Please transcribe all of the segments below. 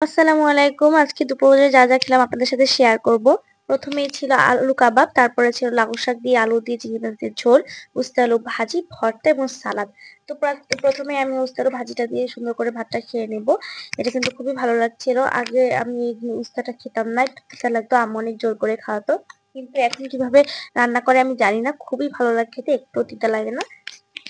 আসসালামু আলাইকুম। আজকে দুপুরে যা খেলাম আপনাদের সাথে শেয়ার করব। প্রথমেই ছিল আলু কাবাব, তারপরে ছিল লাউ শাক দিয়ে আলু দিয়ে চিংড়ি মাছ দিয়ে ঝোল, উস্তা আলু ভাজি, ভর্তা এবং সালাদ। তো প্রথমে আমি উস্তা আলু ভাজিটা দিয়ে সুন্দর করে ভাতটা খেয়ে নেব। এটা কিন্তু খুবই ভালো লাগছিল। আগে আমি এই উস্তাটা খেতাম না, একটু তিতা লাগতো, আম্মু অনেক জোর করে খাওয়াতো। কিন্তু এখন কিভাবে রান্না করে আমি জানি না, খুবই ভালো লাগে খেতে, একটু তিতা লাগে না।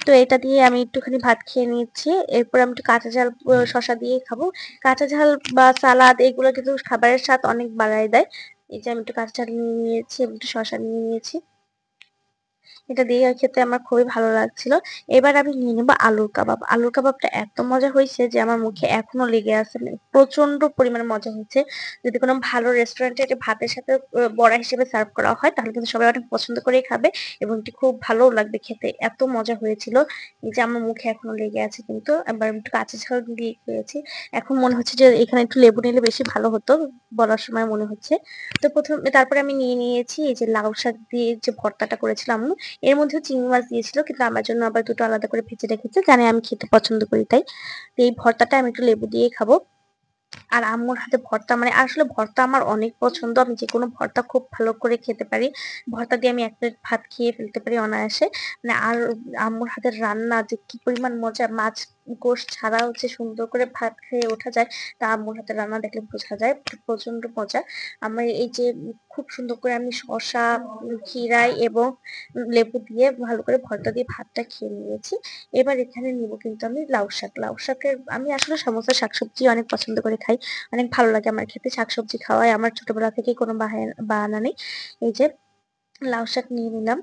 তো এটা দিয়ে আমি একটুখানি ভাত খেয়ে নিচ্ছি। এরপর আমি একটু কাঁচা ঝাল শসা দিয়ে খাবো। কাঁচা ঝাল বা সালাদ এগুলো কিন্তু খাবারের স্বাদ অনেক বাড়ায় দেয়। এই যে আমি একটু কাঁচা ঝাল নিয়ে নিয়েছি এবং একটু শসা নিয়ে নিয়েছি। এটা দিয়ে খেতে আমার খুবই ভালো লাগছিল। এবার আমি নিয়ে নেব আলুর কাবাব। আলুর কাবাবটা এত মজা হয়েছে যে আমার মুখে এখনো লেগে আছে। মানে প্রচন্ড পরিমাণে মজা হয়েছে। যদি কোনো ভালো রেস্টুরেন্টে এটা ভাতের সাথে বড়া হিসেবে সার্ভ করা হয় তাহলে কিন্তু সবাই অনেক পছন্দ করেই খাবে এবং এটি খুব ভালোও লাগবে খেতে। এত মজা হয়েছিল। এই যে আমার মুখে এখনো লেগে আছে কিন্তু। এবার আমি একটু কাঁচা ঝাল দিয়ে খেয়েছি। এখন মনে হচ্ছে যে এখানে একটু লেবু নিলে বেশি ভালো হতো। বলার সময় মনে হচ্ছে। তো তারপরে আমি নিয়ে নিয়েছি এই যে লাউ শাক দিয়ে যে ভর্তাটা করেছিলাম এর মধ্যেও চিংড়ি মাছ দিয়েছিল কিন্তু আমার জন্য আবার দুটো আলাদা করে ভেজে রেখেছে, জানে আমি খেতে পছন্দ করি তাই। তো এই ভর্তাটা আমি একটু লেবু দিয়ে খাবো। আর আম্মুর হাতে ভর্তা মানে আসলে ভর্তা আমার অনেক পছন্দ। আমি যেকোনো ভর্তা খুব ভালো করে খেতে পারি। ভর্তা দিয়ে আমি ১ প্লেট ভাত খেয়ে ফেলতে পারি অনায়াসে। মানে আর আম্মুর হাতের রান্না যে কি পরিমাণ মজা, মাছ গোশ ছাড়াও যে সুন্দর করে ভাত খেয়ে ওঠা যায় তা আম্মুর হাতের রান্না দেখলে বোঝা যায়। প্রচন্ড মজা। আমার এই যে খুব সুন্দর করে আমি শসা, খিরাই এবং লেবু দিয়ে ভালো করে ভর্তা দিয়ে ভাতটা খেয়ে নিয়েছি। এবার এখানে নিব কিন্তু আমি লাউ শাক। লাউ শাকের আমি আসলে সমস্ত শাকসবজি অনেক পছন্দ করে খাই। অনেক ভালো লাগে আমার খেতে। শাকসবজি খাওয়াই আমার ছোটবেলা থেকেই কোনো বাহানা নেই। এই যে লাউ শাক নিয়ে নিলাম।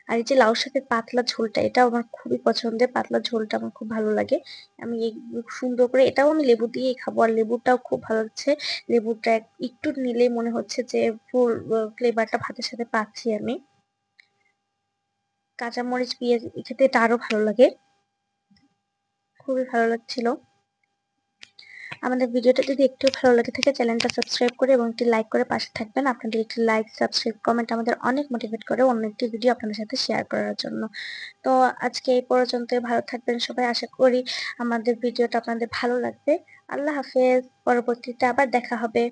আর এই যে লাউ শাকের পাতলা ঝোলটা এটাও আমার খুবই পছন্দের। পাতলা ঝোলটা আমার খুব ভালো লাগে। আমি সুন্দর করে এটাও আমি লেবু দিয়েই খাবো। আর লেবুটাও খুব ভালো লাগছে। লেবুটা একটু নিলেই মনে হচ্ছে যে ফুল ফ্লেভারটা ভাতের সাথে পাচ্ছি আমি। কাঁচামরিচ, পেঁয়াজ খেতে এটা আরো ভালো লাগে। খুবই ভালো লাগছিল। আমাদের ভিডিওটা যদি একটু ভালো লাগে থাকে চ্যানেলটা সাবস্ক্রাইব করে এবং একটি লাইক করে পাশে থাকবেন। আপনাদের একটি লাইক, সাবস্ক্রাইব, কমেন্ট আমাদের অনেক মোটিভেট করে অন্য একটি ভিডিও আপনাদের সাথে শেয়ার করার জন্য। তো আজকে এই পর্যন্তই। ভালো থাকবেন সবাই। আশা করি আমাদের ভিডিওটা আপনাদের ভালো লাগবে। আল্লাহ হাফেজ। পরবর্তীতে আবার দেখা হবে।